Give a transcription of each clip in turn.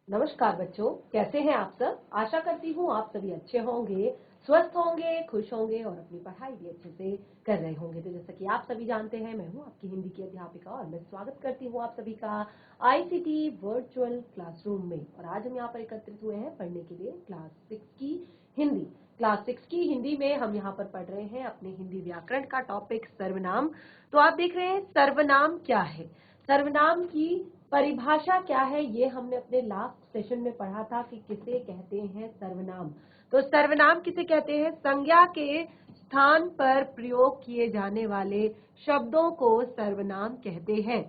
नमस्कार बच्चों, कैसे हैं आप सब। आशा करती हूँ आप सभी अच्छे होंगे, स्वस्थ होंगे, खुश होंगे और अपनी पढ़ाई भी अच्छे से कर रहे होंगे। तो जैसा कि आप सभी जानते हैं, मैं हूँ आपकी हिंदी की अध्यापिका और मैं स्वागत करती हूँ आप सभी का आईसीटी वर्चुअल क्लासरूम में। और आज हम यहाँ पर एकत्रित हुए हैं पढ़ने के लिए क्लास 6 की हिंदी। क्लास 6 की हिंदी में हम यहाँ पर पढ़ रहे हैं अपने हिंदी व्याकरण का टॉपिक सर्वनाम। तो आप देख रहे हैं सर्वनाम क्या है, सर्वनाम की परिभाषा क्या है, ये हमने अपने लास्ट सेशन में पढ़ा था कि किसे कहते हैं सर्वनाम। तो सर्वनाम किसे कहते हैं? संज्ञा के स्थान पर प्रयोग किए जाने वाले शब्दों को सर्वनाम कहते हैं।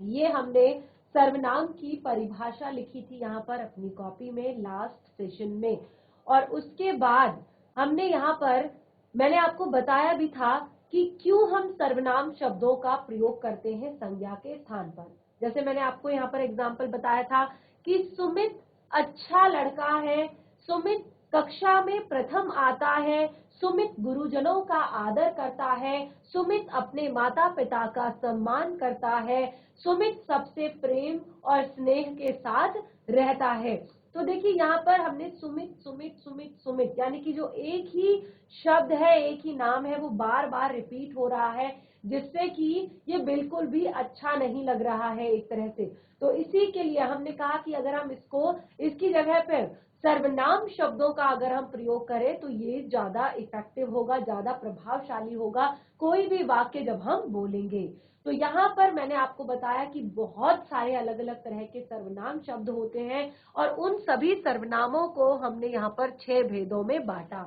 ये हमने सर्वनाम की परिभाषा लिखी थी यहाँ पर अपनी कॉपी में लास्ट सेशन में। और उसके बाद हमने यहाँ पर मैंने आपको बताया भी था कि क्यों हम सर्वनाम शब्दों का प्रयोग करते हैं संज्ञा के स्थान पर। जैसे मैंने आपको यहाँ पर एग्जाम्पल बताया था कि सुमित अच्छा लड़का है, सुमित कक्षा में प्रथम आता है, सुमित गुरुजनों का आदर करता है, सुमित अपने माता पिता का सम्मान करता है, सुमित सबसे प्रेम और स्नेह के साथ रहता है। तो देखिए यहाँ पर हमने सुमित सुमित सुमित सुमित यानी कि जो एक ही शब्द है, एक ही नाम है, वो बार बार रिपीट हो रहा है, जिससे कि ये बिल्कुल भी अच्छा नहीं लग रहा है एक तरह से। तो इसी के लिए हमने कहा कि अगर हम इसकी जगह पर सर्वनाम शब्दों का अगर हम प्रयोग करें तो ये ज्यादा इफेक्टिव होगा, ज्यादा प्रभावशाली होगा कोई भी वाक्य जब हम बोलेंगे। तो यहाँ पर मैंने आपको बताया कि बहुत सारे अलग अलग तरह के सर्वनाम शब्द होते हैं और उन सभी सर्वनामों को हमने यहाँ पर 6 भेदों में बांटा।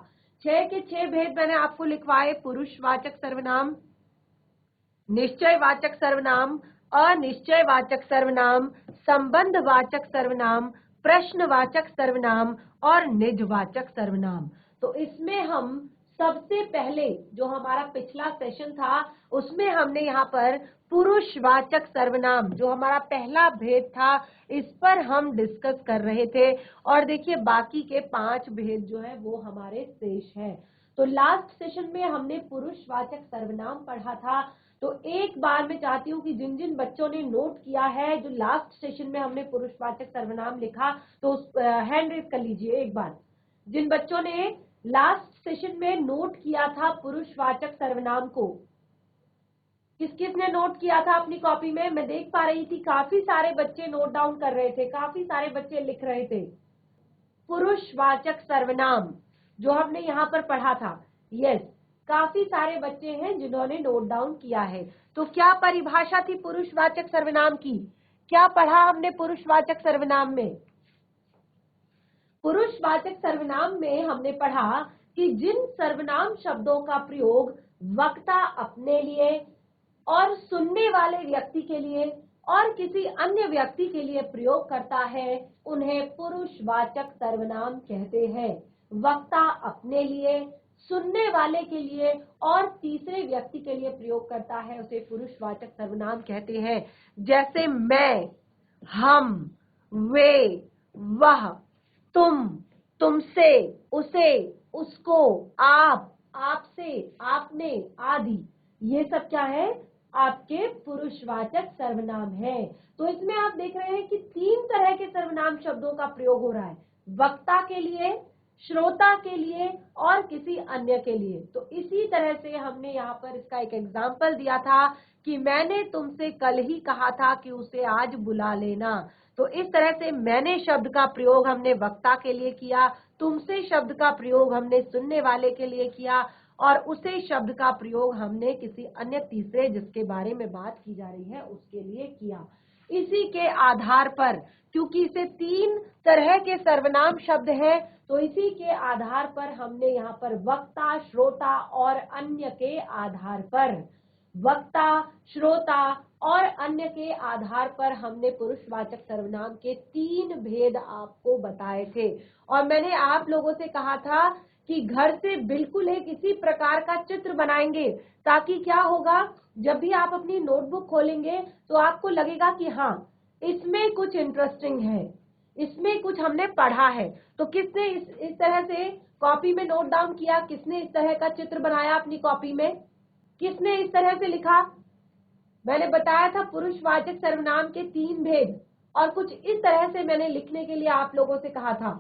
6 के 6 भेद मैंने आपको लिखवाए। पुरुषवाचक सर्वनाम, निश्चयवाचक सर्वनाम, अनिश्चयवाचक सर्वनाम, संबंधवाचक सर्वनाम, प्रश्नवाचक सर्वनाम और निजवाचक सर्वनाम। तो इसमें हम सबसे पहले जो हमारा पिछला सेशन था उसमें हमने यहाँ पर पुरुषवाचक सर्वनाम जो हमारा पहला भेद था इस पर हम डिस्कस कर रहे थे। और देखिए बाकी के 5 भेद जो है वो हमारे शेष है। तो लास्ट सेशन में हमने पुरुषवाचक सर्वनाम पढ़ा था। तो एक बार मैं चाहती हूँ कि जिन जिन बच्चों ने नोट किया है जो लास्ट सेशन में हमने पुरुषवाचक सर्वनाम लिखा तो हैंड रेज कर लीजिए एक बार। जिन बच्चों ने लास्ट सेशन में नोट किया था पुरुषवाचक सर्वनाम को, किस किस ने नोट किया था अपनी कॉपी में? मैं देख पा रही थी काफी सारे बच्चे नोट डाउन कर रहे थे, काफी सारे बच्चे लिख रहे थे। पुरुषवाचक सर्वनाम जो हमने यहाँ पर पढ़ा था, यस, काफी सारे बच्चे हैं जिन्होंने नोट डाउन किया है। तो क्या परिभाषा थी पुरुषवाचक सर्वनाम की? क्या पढ़ा हमने पुरुषवाचक सर्वनाम में? पुरुषवाचक सर्वनाम में हमने पढ़ा कि जिन सर्वनाम शब्दों का प्रयोग वक्ता अपने लिए और सुनने वाले व्यक्ति के लिए और किसी अन्य व्यक्ति के लिए प्रयोग करता है उन्हें पुरुषवाचक सर्वनाम कहते हैं। वक्ता अपने लिए, सुनने वाले के लिए और तीसरे व्यक्ति के लिए प्रयोग करता है उसे पुरुषवाचक सर्वनाम कहते हैं। जैसे मैं, हम, वे, वह, तुम, तुमसे, उसे, उसको, आप, आपसे, आपने आदि, ये सब क्या है? आपके पुरुषवाचक सर्वनाम है। तो इसमें आप देख रहे हैं कि 3 तरह के सर्वनाम शब्दों का प्रयोग हो रहा है, वक्ता के लिए, श्रोता के लिए और किसी अन्य के लिए। तो इसी तरह से हमने यहाँ पर इसका एक एग्जाम्पल दिया था कि मैंने तुमसे कल ही कहा था कि उसे आज बुला लेना। तो इस तरह से मैंने शब्द का प्रयोग हमने वक्ता के लिए किया, तुमसे शब्द का प्रयोग हमने सुनने वाले के लिए किया और उसे शब्द का प्रयोग हमने किसी अन्य तीसरे जिसके बारे में बात की जा रही है उसके लिए किया। इसी के आधार पर, क्योंकि इसे 3 तरह के सर्वनाम शब्द हैं, तो इसी के आधार पर हमने यहाँ पर वक्ता, श्रोता और अन्य के आधार पर, वक्ता, श्रोता और अन्य के आधार पर हमने पुरुषवाचक सर्वनाम के 3 भेद आपको बताए थे। और मैंने आप लोगों से कहा था कि घर से बिल्कुल एक इसी प्रकार का चित्र बनाएंगे, ताकि क्या होगा, जब भी आप अपनी नोटबुक खोलेंगे तो आपको लगेगा कि हाँ इसमें कुछ इंटरेस्टिंग है, इसमें कुछ हमने पढ़ा है। तो किसने इस तरह से कॉपी में नोट डाउन किया? किसने इस तरह का चित्र बनाया अपनी कॉपी में? किसने इस तरह से लिखा? मैंने बताया था पुरुषवाचक सर्वनाम के 3 भेद और कुछ इस तरह से मैंने लिखने के लिए आप लोगों से कहा था।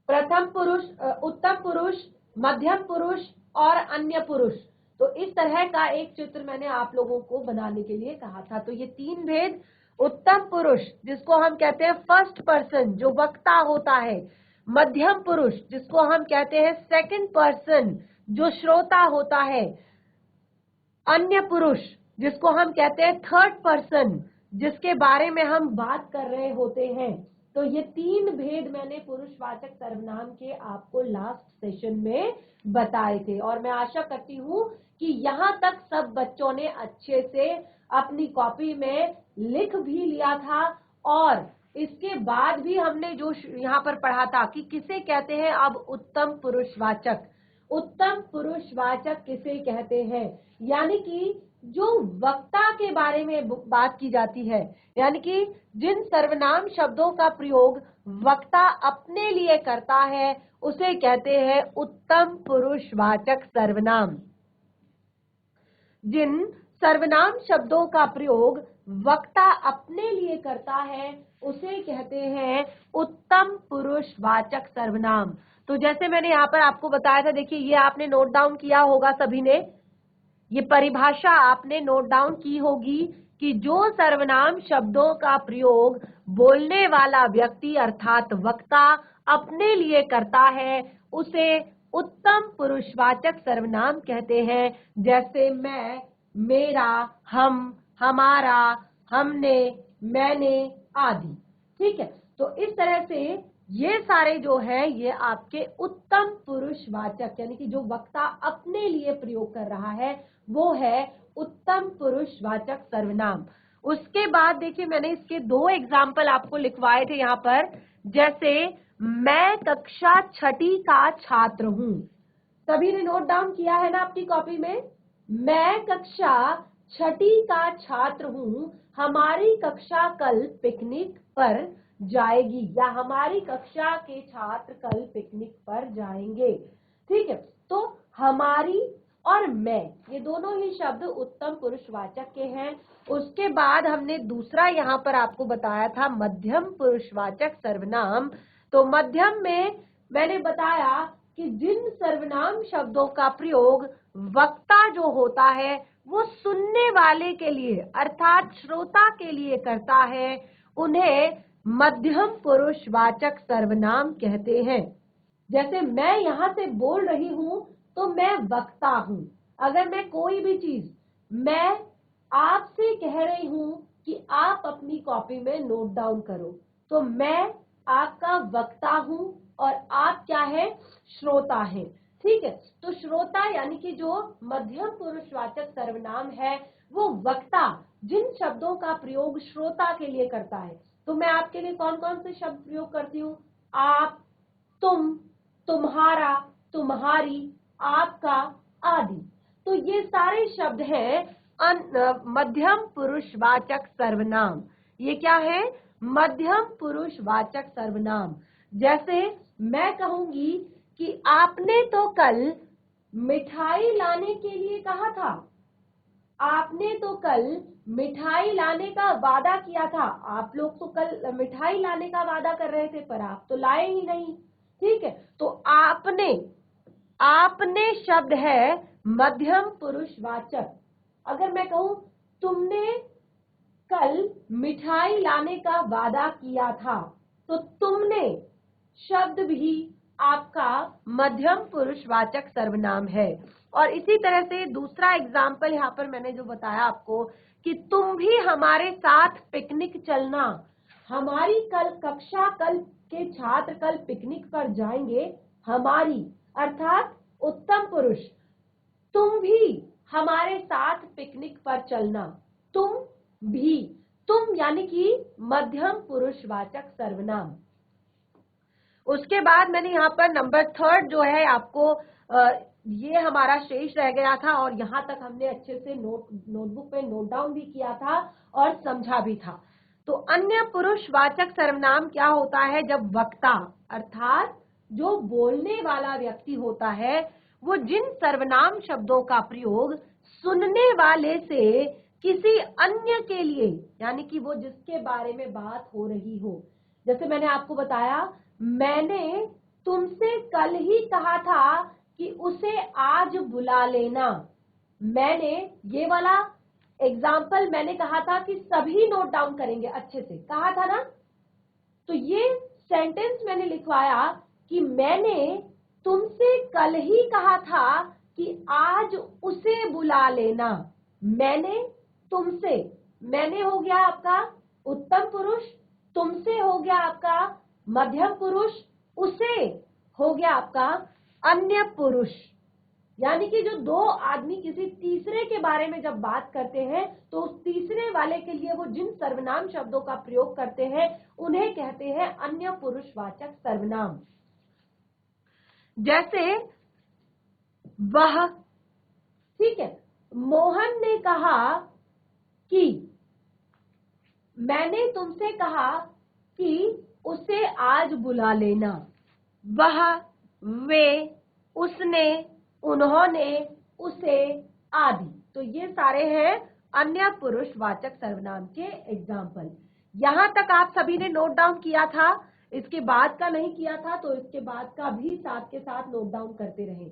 प्रथम पुरुष, उत्तम पुरुष, मध्यम पुरुष और अन्य पुरुष। तो इस तरह का एक चित्र मैंने आप लोगों को बनाने के लिए कहा था। तो ये तीन भेद, उत्तम पुरुष जिसको हम कहते हैं फर्स्ट पर्सन जो वक्ता होता है, मध्यम पुरुष जिसको हम कहते हैं सेकंड पर्सन जो श्रोता होता है, अन्य पुरुष जिसको हम कहते हैं थर्ड पर्सन जिसके बारे में हम बात कर रहे होते हैं। तो ये तीन भेद मैंने पुरुषवाचक सर्वनाम के आपको लास्ट सेशन में बताए थे और मैं आशा करती हूं कि यहां तक सब बच्चों ने अच्छे से अपनी कॉपी में लिख भी लिया था। और इसके बाद भी हमने जो यहाँ पर पढ़ा था कि किसे कहते हैं अब उत्तम पुरुषवाचक, उत्तम पुरुषवाचक किसे कहते हैं, यानी कि जो वक्ता के बारे में बात की जाती है, यानी कि जिन सर्वनाम शब्दों का प्रयोग वक्ता अपने लिए करता है उसे कहते हैं उत्तम पुरुषवाचक सर्वनाम। जिन सर्वनाम शब्दों का प्रयोग वक्ता अपने लिए करता है उसे कहते हैं उत्तम पुरुषवाचक सर्वनाम। तो जैसे मैंने यहाँ पर आपको बताया था, देखिए ये आपने नोट डाउन किया होगा सभी ने, ये परिभाषा आपने नोट डाउन की होगी कि जो सर्वनाम शब्दों का प्रयोग बोलने वाला व्यक्ति अर्थात वक्ता अपने लिए करता है उसे उत्तम पुरुषवाचक सर्वनाम कहते हैं। जैसे मैं, मेरा, हम, हमारा, हमने, मैंने आदि। ठीक है, तो इस तरह से ये सारे जो है ये आपके उत्तम पुरुषवाचक, यानी कि जो वक्ता अपने लिए प्रयोग कर रहा है वो है उत्तम पुरुषवाचक सर्वनाम। उसके बाद देखिए मैंने इसके दो एग्जाम्पल आपको लिखवाए थे यहाँ पर। जैसे मैं कक्षा छठी का छात्र हूँ, सभी ने नोट डाउन किया है ना अपनी कॉपी में। मैं कक्षा छठी का छात्र हूँ, हमारी कक्षा कल पिकनिक पर जाएगी, या हमारी कक्षा के छात्र कल पिकनिक पर जाएंगे। ठीक है, तो हमारी और मैं ये दोनों ही शब्द उत्तम पुरुषवाचक के हैं। उसके बाद हमने दूसरा यहाँ पर आपको बताया था मध्यम पुरुषवाचक सर्वनाम। तो मध्यम में मैंने बताया कि जिन सर्वनाम शब्दों का प्रयोग वक्ता जो होता है वो सुनने वाले के लिए अर्थात श्रोता के लिए करता है उन्हें मध्यम पुरुषवाचक सर्वनाम कहते हैं। जैसे मैं यहाँ से बोल रही हूँ तो मैं वक्ता हूँ। अगर मैं कोई भी चीज मैं आपसे कह रही हूँ कि आप अपनी कॉपी में नोट डाउन करो, तो मैं आपका वक्ता हूँ और आप क्या है, श्रोता है। ठीक है, तो श्रोता यानी कि जो मध्यम पुरुषवाचक सर्वनाम है वो वक्ता जिन शब्दों का प्रयोग श्रोता के लिए करता है। तो मैं आपके लिए कौन कौन से शब्द प्रयोग करती हूँ, आप, तुम, तुम्हारा, तुम्हारी, आपका आदि। तो ये सारे शब्द हैं मध्यम पुरुषवाचक सर्वनाम। ये क्या है, मध्यम पुरुषवाचक सर्वनाम। जैसे मैं कहूंगी कि आपने तो कल मिठाई लाने के लिए कहा था, आपने तो कल मिठाई लाने का वादा किया था। आप लोग तो कल मिठाई लाने का वादा कर रहे थे पर आप तो लाए ही नहीं। ठीक है, तो आपने, आपने शब्द है मध्यम पुरुषवाचक। अगर मैं कहूं तुमने कल मिठाई लाने का वादा किया था, तो तुमने शब्द भी आपका मध्यम पुरुषवाचक सर्वनाम है। और इसी तरह से दूसरा एग्जाम्पल यहाँ पर मैंने जो बताया आपको कि तुम भी हमारे साथ पिकनिक चलना, हमारी कल कक्षा कल के छात्र कल पिकनिक पर जाएंगे, हमारी अर्थात उत्तम पुरुष, तुम भी हमारे साथ पिकनिक पर चलना, तुम भी, तुम यानी कि मध्यम पुरुषवाचक सर्वनाम। उसके बाद मैंने यहाँ पर नंबर थर्ड जो है आपको ये हमारा शेष रह गया था और यहाँ तक हमने अच्छे से नोटबुक पे नोट डाउन भी किया था और समझा भी था। तो अन्य पुरुषवाचक सर्वनाम क्या होता है, जब वक्ता अर्थात जो बोलने वाला व्यक्ति होता है वो जिन सर्वनाम शब्दों का प्रयोग सुनने वाले से किसी अन्य के लिए, यानी कि वो जिसके बारे में बात हो रही हो। जैसे मैंने आपको बताया, मैंने तुमसे कल ही कहा था कि उसे आज बुला लेना। मैंने, ये वाला एग्जाम्पल मैंने कहा था कि सभी नोट डाउन करेंगे, अच्छे से कहा था ना। तो ये सेंटेंस मैंने लिखवाया कि मैंने तुमसे कल ही कहा था कि आज उसे बुला लेना। मैंने तुमसे, मैंने हो गया आपका उत्तम पुरुष, तुमसे हो गया आपका मध्यम पुरुष, उसे हो गया आपका अन्य पुरुष। यानी कि जो दो आदमी किसी तीसरे के बारे में जब बात करते हैं तो उस तीसरे वाले के लिए वो जिन सर्वनाम शब्दों का प्रयोग करते हैं उन्हें कहते हैं अन्य पुरुषवाचक सर्वनाम। जैसे वह, ठीक है, मोहन ने कहा कि, मैंने तुमसे कहा कि उसे आज बुला लेना। वह, वे, उसने, उन्होंने, उसे आदि। तो ये सारे हैं अन्य पुरुषवाचक सर्वनाम के एग्जाम्पल। यहां तक आप सभी ने नोट डाउन किया था, इसके बाद का नहीं किया था तो इसके बाद का भी साथ के साथ नोट डाउन करते रहें।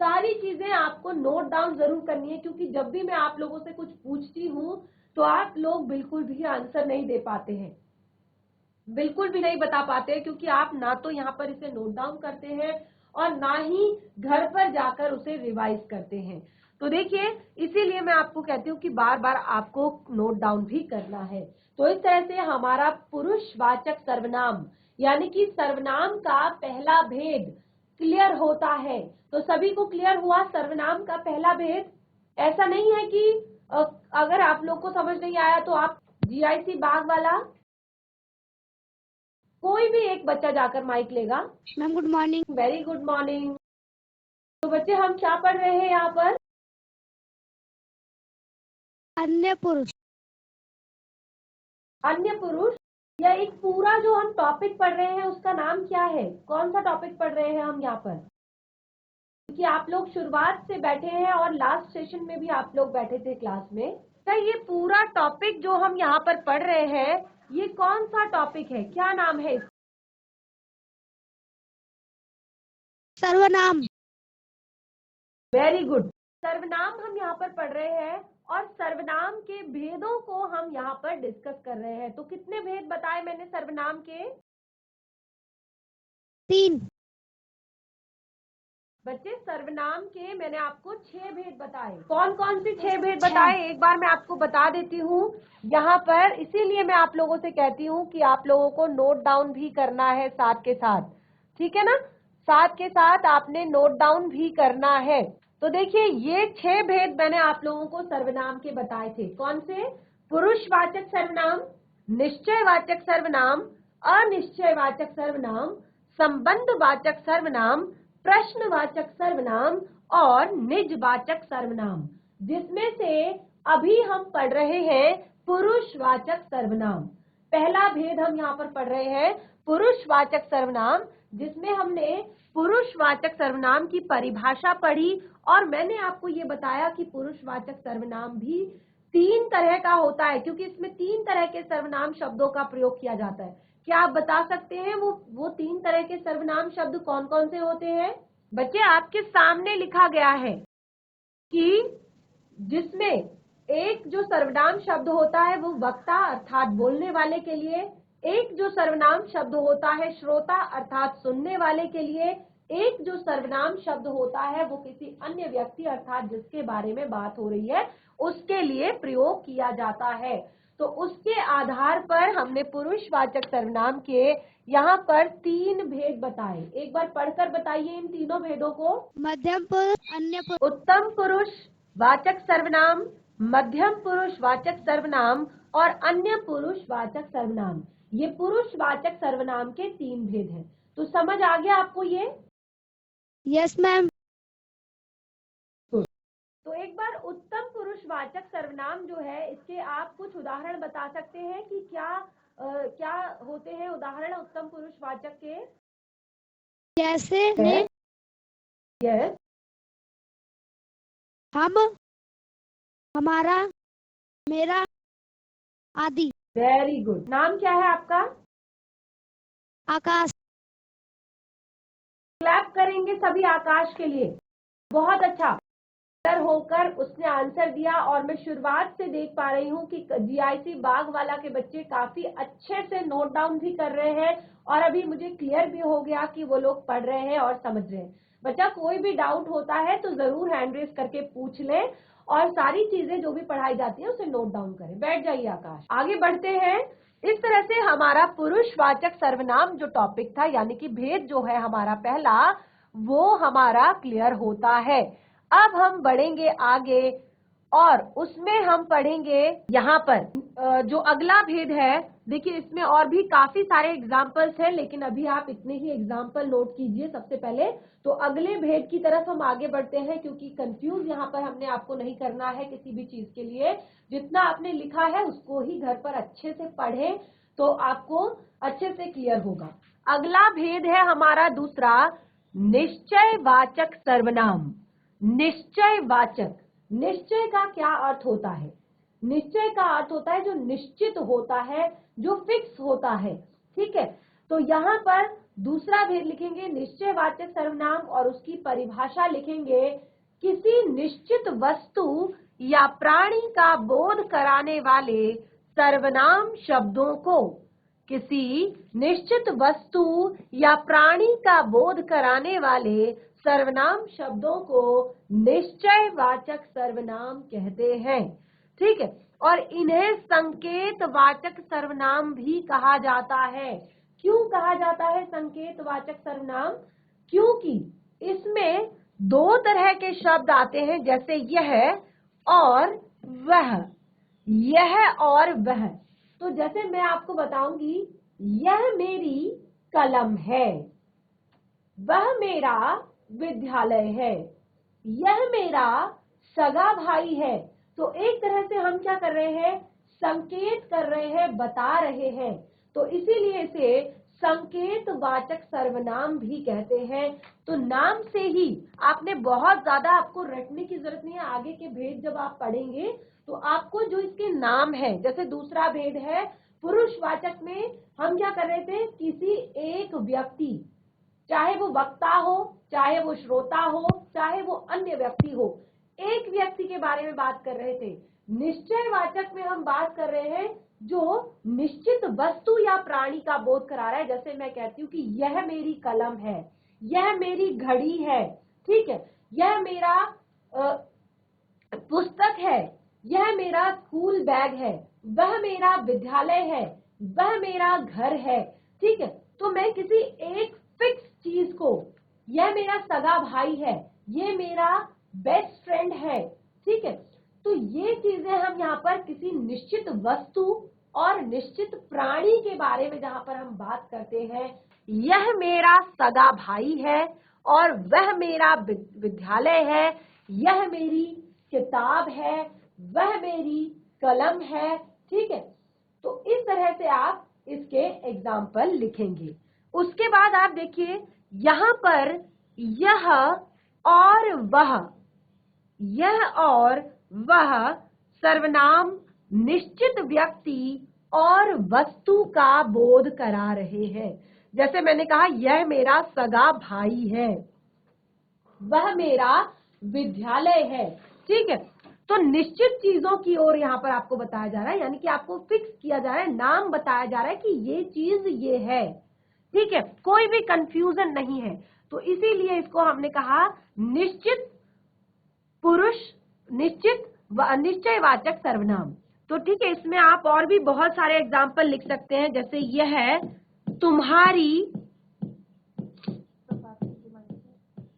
सारी चीजें आपको नोट डाउन जरूर करनी है, क्योंकि जब भी मैं आप लोगों से कुछ पूछती हूँ तो आप लोग बिल्कुल भी आंसर नहीं दे पाते हैं, बिल्कुल भी नहीं बता पाते, क्योंकि आप ना तो यहाँ पर इसे नोट डाउन करते हैं और ना ही घर पर जाकर उसे रिवाइज करते हैं। तो देखिए, इसीलिए मैं आपको कहती हूँ कि बार बार आपको नोट डाउन भी करना है। तो इस तरह से हमारा पुरुषवाचक सर्वनाम, यानी कि सर्वनाम का पहला भेद क्लियर होता है। तो सभी को क्लियर हुआ सर्वनाम का पहला भेद। ऐसा नहीं है कि अगर आप लोग को समझ नहीं आया तो आप जीआईसी बाग वाला कोई भी एक बच्चा जाकर माइक लेगा। Ma'am good morning. Very good morning. तो बच्चे, हम क्या पढ़ रहे हैं यहाँ पर? अन्य पुरुष। अन्य पुरुष, या एक पूरा जो हम टॉपिक पढ़ रहे हैं उसका नाम क्या है? कौन सा टॉपिक पढ़ रहे हैं हम यहाँ पर? क्योंकि आप लोग शुरुआत से बैठे हैं और लास्ट सेशन में भी आप लोग बैठे थे क्लास में। तो ये पूरा टॉपिक जो हम यहाँ पर पढ़ रहे हैं, ये कौन सा टॉपिक है? क्या नाम है इसका? सर्वनाम। Very good. सर्वनाम हम यहाँ पर पढ़ रहे हैं और सर्वनाम के भेदों को हम यहाँ पर डिस्कस कर रहे हैं। तो कितने भेद बताए मैंने सर्वनाम के? 3। बच्चे, सर्वनाम के मैंने आपको 6 भेद बताए। कौन कौन से 6 भेद बताए एक बार मैं आपको बता देती हूँ यहाँ पर। इसीलिए मैं आप लोगों से कहती हूँ कि आप लोगों को नोट डाउन भी करना है साथ के साथ, ठीक है ना? साथ के साथ आपने नोट डाउन भी करना है। तो देखिए, ये 6 भेद मैंने आप लोगों को सर्वनाम के बताए थे। कौन से? पुरुषवाचक सर्वनाम, निश्चयवाचक सर्वनाम, अनिश्चयवाचक सर्वनाम, संबंधवाचक सर्वनाम, प्रश्नवाचक सर्वनाम और निजवाचक सर्वनाम, जिसमें से अभी हम पढ़ रहे हैं पुरुषवाचक सर्वनाम। पहला भेद हम यहाँ पर पढ़ रहे हैं पुरुषवाचक सर्वनाम, जिसमें हमने पुरुषवाचक सर्वनाम की परिभाषा पढ़ी और मैंने आपको ये बताया कि पुरुषवाचक सर्वनाम भी 3 तरह का होता है, क्योंकि इसमें 3 तरह के सर्वनाम शब्दों का प्रयोग किया जाता है। क्या आप बता सकते हैं वो 3 तरह के सर्वनाम शब्द कौन कौन से होते हैं? बच्चे, आपके सामने लिखा गया है कि जिसमें एक जो सर्वनाम शब्द होता है वो वक्ता अर्थात बोलने वाले के लिए, एक जो सर्वनाम शब्द होता है श्रोता अर्थात सुनने वाले के लिए, एक जो सर्वनाम शब्द होता है वो किसी अन्य व्यक्ति अर्थात जिसके बारे में बात हो रही है उसके लिए प्रयोग किया जाता है। तो उसके आधार पर हमने पुरुषवाचक सर्वनाम के यहाँ पर 3 भेद बताए। एक बार पढ़कर बताइए इन तीनों भेदों को। मध्यम पुरुष, अन्य पुरुष। उत्तम पुरुष वाचक सर्वनाम, मध्यम पुरुष वाचक सर्वनाम और अन्य पुरुष वाचक सर्वनाम। ये पुरुषवाचक सर्वनाम के 3 भेद हैं। तो समझ आ गया आपको ये? Yes ma'am. तो एक बार उत्तम पुरुषवाचक सर्वनाम जो है, इसके आप कुछ उदाहरण बता सकते हैं कि क्या होते हैं उदाहरण उत्तम पुरुषवाचक के? जैसे यस, हम, हमारा, मेरा आदि। Very good. नाम क्या है आपका? आकाश। क्लैप करेंगे सभी आकाश के लिए। बहुत अच्छा होकर उसने आंसर दिया और मैं शुरुआत से देख पा रही हूँ कि जीआईसी बागवाला के बच्चे काफी अच्छे से नोट डाउन भी कर रहे हैं और अभी मुझे क्लियर भी हो गया कि वो लोग पढ़ रहे हैं और समझ रहे हैं। बच्चा कोई भी डाउट होता है तो जरूर हैंड रेस करके पूछ ले और सारी चीजें जो भी पढ़ाई जाती है उसे नोट डाउन करें। बैठ जाइए आकाश। आगे बढ़ते हैं। इस तरह से हमारा पुरुषवाचक सर्वनाम जो टॉपिक था यानी कि भेद जो है हमारा पहला, वो हमारा क्लियर होता है। अब हम बढ़ेंगे आगे और उसमें हम पढ़ेंगे यहाँ पर जो अगला भेद है। देखिए इसमें और भी काफी सारे एग्जाम्पल्स हैं लेकिन अभी आप इतने ही एग्जाम्पल नोट कीजिए सबसे पहले। तो अगले भेद की तरफ हम आगे बढ़ते हैं क्योंकि कंफ्यूज यहाँ पर हमने आपको नहीं करना है किसी भी चीज के लिए। जितना आपने लिखा है उसको ही घर पर अच्छे से पढ़ें तो आपको अच्छे से क्लियर होगा। अगला भेद है हमारा दूसरा, निश्चयवाचक सर्वनाम। निश्चयवाचक, निश्चय का क्या अर्थ होता है? निश्चय का अर्थ होता है जो निश्चित होता है, जो फिक्स होता है। ठीक है, तो यहाँ पर दूसरा भेद लिखेंगे निश्चयवाचक सर्वनाम और उसकी परिभाषा लिखेंगे, किसी निश्चित वस्तु या प्राणी का बोध कराने वाले सर्वनाम शब्दों को, किसी निश्चित वस्तु या प्राणी का बोध कराने वाले सर्वनाम शब्दों को निश्चयवाचक सर्वनाम कहते हैं। ठीक है, और इन्हें संकेतवाचक सर्वनाम भी कहा जाता है। क्यों कहा जाता है संकेतवाचक सर्वनाम? क्योंकि इसमें दो तरह के शब्द आते हैं, जैसे यह और वह। यह और वह, तो जैसे मैं आपको बताऊंगी, यह मेरी कलम है, वह मेरा विद्यालय है, यह मेरा सगा भाई है। तो एक तरह से हम क्या कर रहे हैं? संकेत कर रहे हैं, बता रहे हैं। तो इसीलिए इसे संकेतवाचक सर्वनाम भी कहते हैं। तो नाम से ही आपने बहुत ज्यादा आपको रटने की जरूरत नहीं है। आगे के भेद जब आप पढ़ेंगे तो आपको जो इसके नाम है, जैसे दूसरा भेद है पुरुषवाचक में हम क्या कर रहे थे? किसी एक व्यक्ति, चाहे वो वक्ता हो, चाहे वो श्रोता हो, चाहे वो अन्य व्यक्ति हो, एक व्यक्ति के बारे में बात कर रहे थे। निश्चयवाचक में हम बात कर रहे हैं जो निश्चित वस्तु या प्राणी का बोध करा रहा है। जैसे मैं कहती हूँ कि यह मेरी कलम है, यह मेरी घड़ी है, ठीक है, यह मेरा पुस्तक है, यह मेरा स्कूल बैग है, वह मेरा विद्यालय है, वह मेरा घर है। ठीक है, तो मैं किसी एक फिक्स चीज को, यह मेरा सगा भाई है, ये मेरा बेस्ट फ्रेंड है, ठीक है, तो ये चीजें हम यहाँ पर किसी निश्चित वस्तु और निश्चित प्राणी के बारे में जहां पर हम बात करते हैं, यह मेरा सगा भाई है और वह मेरा विद्यालय है, यह मेरी किताब है, वह मेरी कलम है। ठीक है, तो इस तरह से आप इसके एग्जाम्पल लिखेंगे। उसके बाद आप देखिए यहाँ पर यह और वह, यह और वह सर्वनाम निश्चित व्यक्ति और वस्तु का बोध करा रहे हैं। जैसे मैंने कहा, यह मेरा सगा भाई है, वह मेरा विद्यालय है। ठीक है, तो निश्चित चीजों की ओर यहाँ पर आपको बताया जा रहा है, यानी कि आपको फिक्स किया जा रहा है, नाम बताया जा रहा है कि ये चीज ये है। ठीक है, कोई भी कंफ्यूजन नहीं है। तो इसीलिए इसको हमने कहा निश्चित पुरुष, निश्चित निश्चयवाचक सर्वनाम। तो ठीक है, इसमें आप और भी बहुत सारे एग्जाम्पल लिख सकते हैं, जैसे यह तुम्हारी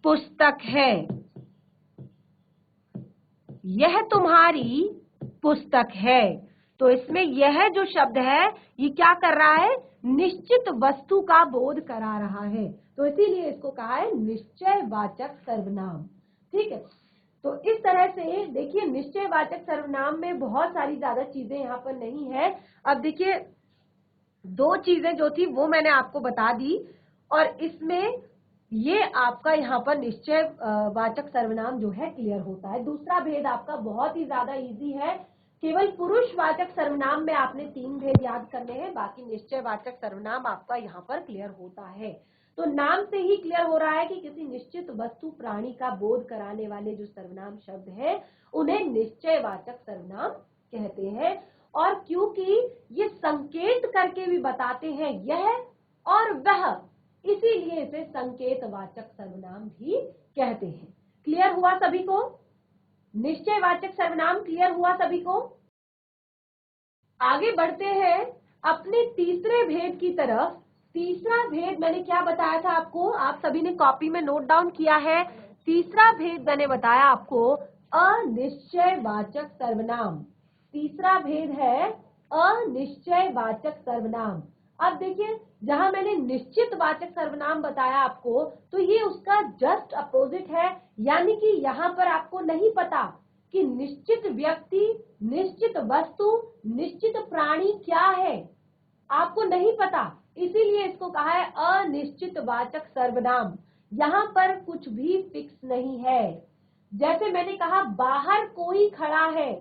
पुस्तक है, यह तुम्हारी पुस्तक है। तो इसमें यह जो शब्द है ये क्या कर रहा है? निश्चित वस्तु का बोध करा रहा है, तो इसीलिए इसको कहा है निश्चयवाचक सर्वनाम। ठीक है, तो इस तरह से देखिए निश्चयवाचक सर्वनाम में बहुत सारी ज्यादा चीजें यहाँ पर नहीं है। अब देखिए दो चीजें जो थी वो मैंने आपको बता दी और इसमें ये आपका यहाँ पर निश्चयवाचक सर्वनाम जो है क्लियर होता है। दूसरा भेद आपका बहुत ही ज्यादा इजी है, केवल पुरुषवाचक सर्वनाम में आपने 3 भेद याद करने हैं, बाकी निश्चयवाचक सर्वनाम आपका यहाँ पर क्लियर होता है। तो नाम से ही क्लियर हो रहा है कि किसी निश्चित वस्तु प्राणी का बोध कराने वाले जो सर्वनाम शब्द है उन्हें निश्चयवाचक सर्वनाम कहते हैं। और क्योंकि ये संकेत करके भी बताते हैं यह और वह, इसीलिए इसे संकेतवाचक सर्वनाम भी कहते हैं। क्लियर हुआ सभी को? निश्चयवाचक सर्वनाम क्लियर हुआ सभी को? आगे बढ़ते हैं अपने तीसरे भेद की तरफ। तीसरा भेद मैंने क्या बताया था आपको, आप सभी ने कॉपी में नोट डाउन किया है। तीसरा भेद मैंने बताया आपको अनिश्चयवाचक सर्वनाम। तीसरा भेद है अनिश्चयवाचक सर्वनाम। अब देखिए, जहां मैंने निश्चित वाचक सर्वनाम बताया आपको, तो ये उसका जस्ट अपोजिट है। यानी कि यहाँ पर आपको नहीं पता कि निश्चित व्यक्ति, निश्चित वस्तु, निश्चित प्राणी क्या है, आपको नहीं पता, इसीलिए इसको कहा है अनिश्चित वाचक सर्वनाम। यहाँ पर कुछ भी फिक्स नहीं है। जैसे मैंने कहा बाहर कोई खड़ा है,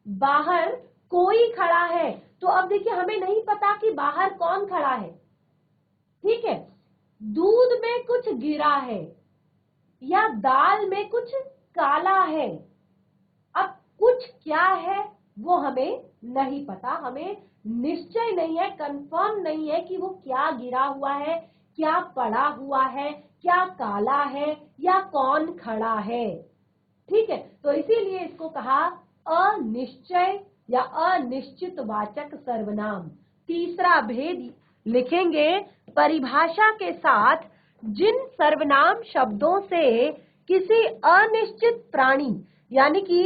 बाहर कोई खड़ा है, तो अब देखिए हमें नहीं पता कि बाहर कौन खड़ा है, ठीक है। दूध में कुछ गिरा है या दाल में कुछ काला है, अब कुछ क्या है वो हमें नहीं पता, हमें निश्चय नहीं है, कंफर्म नहीं है कि वो क्या गिरा हुआ है, क्या पड़ा हुआ है, क्या काला है या कौन खड़ा है, ठीक है। तो इसीलिए इसको कहा अनिश्चय या अनिश्चित वाचक सर्वनाम। तीसरा भेद लिखेंगे परिभाषा के साथ, जिन सर्वनाम शब्दों से किसी अनिश्चित प्राणी, यानी कि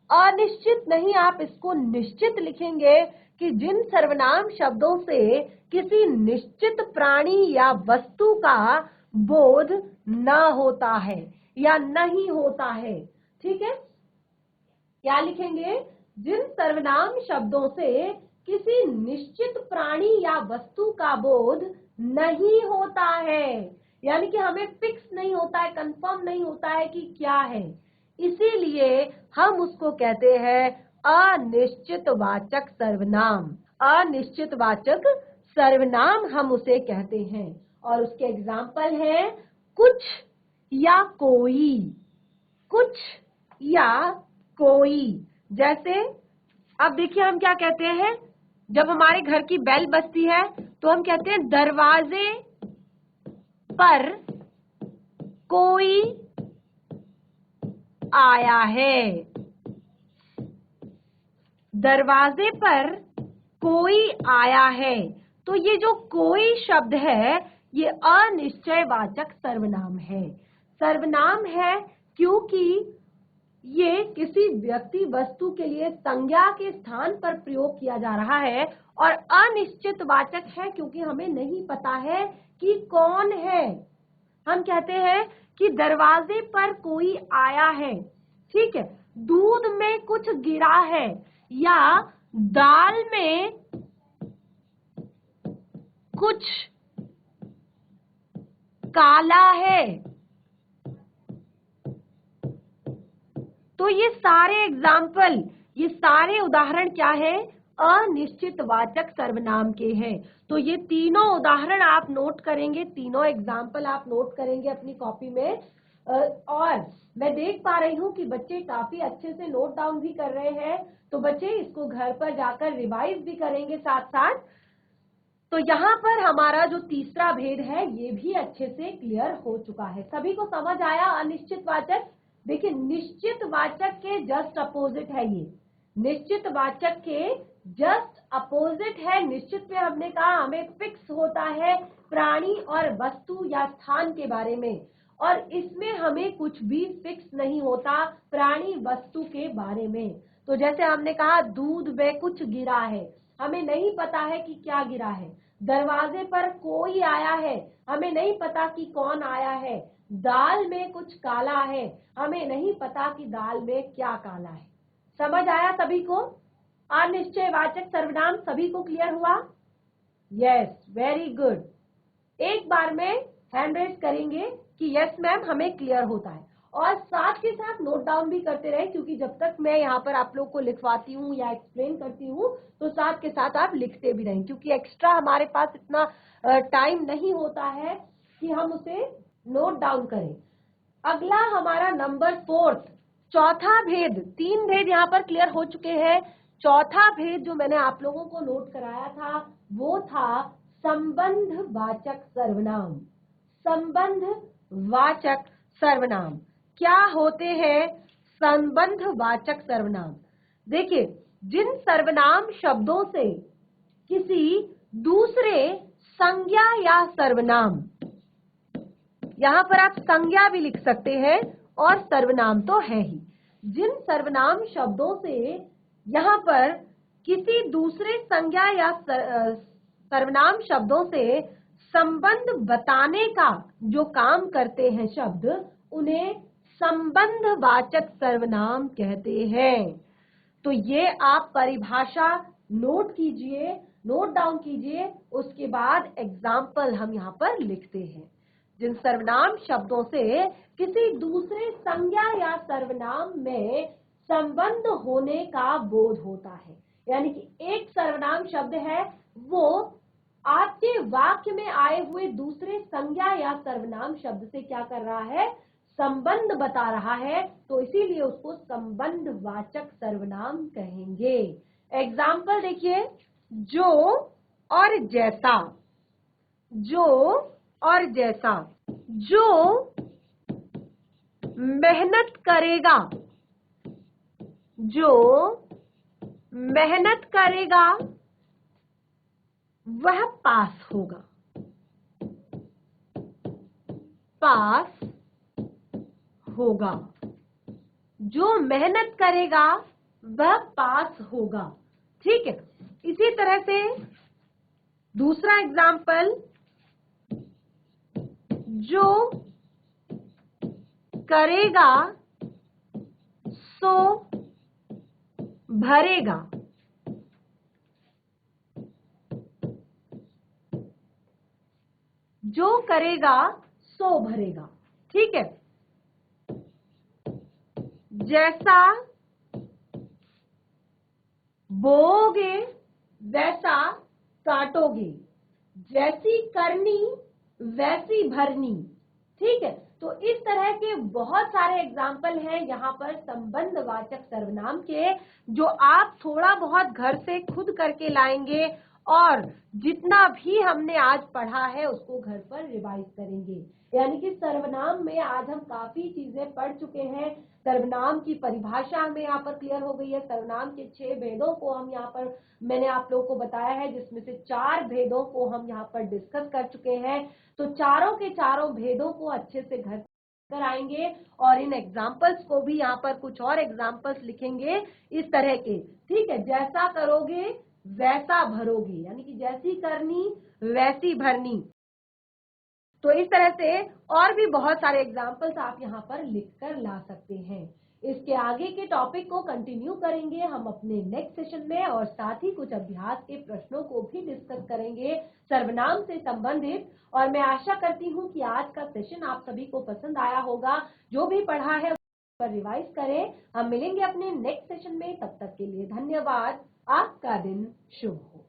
अनिश्चित नहीं, आप इसको निश्चित लिखेंगे कि जिन सर्वनाम शब्दों से किसी निश्चित प्राणी या वस्तु का बोध न होता है या नहीं होता है, ठीक है। क्या लिखेंगे? जिन सर्वनाम शब्दों से किसी निश्चित प्राणी या वस्तु का बोध नहीं होता है, यानी कि हमें फिक्स नहीं होता है, कंफर्म नहीं होता है कि क्या है, इसीलिए हम उसको कहते हैं अनिश्चित वाचक सर्वनाम। अनिश्चित वाचक सर्वनाम हम उसे कहते हैं। और उसके एग्जाम्पल है कुछ या कोई, कुछ या कोई। जैसे अब देखिए हम क्या कहते हैं, जब हमारे घर की बेल बजती है तो हम कहते हैं दरवाजे पर कोई आया है, दरवाजे पर कोई आया है। तो ये जो कोई शब्द है ये अनिश्चयवाचक सर्वनाम है। सर्वनाम है क्योंकि ये किसी व्यक्ति वस्तु के लिए संज्ञा के स्थान पर प्रयोग किया जा रहा है, और अनिश्चित वाचक है क्योंकि हमें नहीं पता है कि कौन है। हम कहते हैं कि दरवाजे पर कोई आया है, ठीक है, दूध में कुछ गिरा है या दाल में कुछ काला है। तो ये सारे एग्जाम्पल, ये सारे उदाहरण क्या है? अनिश्चित वाचक सर्वनाम के हैं। तो ये तीनों उदाहरण आप नोट करेंगे, तीनों एग्जाम्पल आप नोट करेंगे अपनी कॉपी में। और मैं देख पा रही हूँ कि बच्चे काफी अच्छे से नोट डाउन भी कर रहे हैं, तो बच्चे इसको घर पर जाकर रिवाइज भी करेंगे साथ साथ। तो यहाँ पर हमारा जो तीसरा भेद है ये भी अच्छे से क्लियर हो चुका है। सभी को समझ आया अनिश्चित वाचक? देखिए निश्चित वाचक के जस्ट अपोजिट है ये, निश्चित वाचक के जस्ट अपोजिट है। निश्चित में हमने कहा हमें फिक्स होता है प्राणी और वस्तु या स्थान के बारे में, और इसमें हमें कुछ भी फिक्स नहीं होता प्राणी वस्तु के बारे में। तो जैसे हमने कहा दूध में कुछ गिरा है, हमें नहीं पता है कि क्या गिरा है। दरवाजे पर कोई आया है, हमें नहीं पता कि कौन आया है। दाल में कुछ काला है, हमें नहीं पता कि दाल में क्या काला है। समझ आया सभी को? अनिश्चयवाचक सर्वनाम सभी को क्लियर हुआ? Yes, very good. एक बार में हैंड रेज करेंगे कि यस मैम हमें क्लियर होता है। और साथ के साथ नोट डाउन भी करते रहे, क्योंकि जब तक मैं यहाँ पर आप लोग को लिखवाती हूँ या एक्सप्लेन करती हूँ तो साथ के साथ आप लिखते भी रहें, क्योंकि एक्स्ट्रा हमारे पास इतना टाइम नहीं होता है कि हम उसे नोट डाउन करें। अगला हमारा नंबर 4, चौथा भेद। 3 भेद यहाँ पर क्लियर हो चुके हैं। चौथा भेद जो मैंने आप लोगों को नोट कराया था वो था संबंध वाचक सर्वनाम। संबंध वाचक सर्वनाम क्या होते हैं? संबंध वाचक सर्वनाम, देखिए, जिन सर्वनाम शब्दों से किसी दूसरे संज्ञा या सर्वनाम, यहां पर आप संज्ञा भी लिख सकते हैं और सर्वनाम तो है ही, जिन सर्वनाम शब्दों से यहां पर किसी दूसरे संज्ञा या सर्वनाम शब्दों से संबंध बताने का जो काम करते हैं शब्द, उन्हें संबंधवाचक सर्वनाम कहते हैं। तो ये आप परिभाषा नोट कीजिए, नोट डाउन कीजिए, उसके बाद एग्जाम्पल हम यहाँ पर लिखते हैं। जिन सर्वनाम शब्दों से किसी दूसरे संज्ञा या सर्वनाम में संबंध होने का बोध होता है, यानी कि एक सर्वनाम शब्द है, वो आपके वाक्य में आए हुए दूसरे संज्ञा या सर्वनाम शब्द से क्या कर रहा है? संबंध बता रहा है, तो इसीलिए उसको संबंधवाचक सर्वनाम कहेंगे। एग्जाम्पल देखिए, जो और जैसा। जो और जैसा, जो मेहनत करेगा, जो मेहनत करेगा वह पास होगा। पास होगा, जो मेहनत करेगा वह पास होगा। ठीक है, इसी तरह से दूसरा एग्जाम्पल, जो करेगा सो भरेगा। जो करेगा सो भरेगा। ठीक है, जैसा बोओगे वैसा काटोगे, जैसी करनी वैसी भरनी। ठीक है, तो इस तरह के बहुत सारे एग्जाम्पल हैं यहाँ पर संबंधवाचक सर्वनाम के, जो आप थोड़ा बहुत घर से खुद करके लाएंगे और जितना भी हमने आज पढ़ा है उसको घर पर रिवाइज करेंगे। यानी कि सर्वनाम में आज हम काफी चीजें पढ़ चुके हैं। सर्वनाम की परिभाषा हमें यहाँ पर क्लियर हो गई है। सर्वनाम के 6 भेदों को हम यहाँ पर मैंने आप लोगों को बताया है, जिसमें से 4 भेदों को हम यहाँ पर डिस्कस कर चुके हैं। तो चारों के चारों भेदों को अच्छे से घर कर आएंगे और इन एग्जाम्पल्स को भी यहाँ पर कुछ और एग्जाम्पल्स लिखेंगे इस तरह के। ठीक है, जैसा करोगे वैसा भरोगे, यानी कि जैसी करनी वैसी भरनी। तो इस तरह से और भी बहुत सारे एग्जाम्पल्स आप यहाँ पर लिखकर ला सकते हैं। इसके आगे के टॉपिक को कंटिन्यू करेंगे हम अपने नेक्स्ट सेशन में, और साथ ही कुछ अभ्यास के प्रश्नों को भी डिस्कस करेंगे सर्वनाम से संबंधित। और मैं आशा करती हूँ कि आज का सेशन आप सभी को पसंद आया होगा। जो भी पढ़ा है उस पर रिवाइज करें। हम मिलेंगे अपने नेक्स्ट सेशन में, तब तक के लिए धन्यवाद। आपका दिन शुभ हो।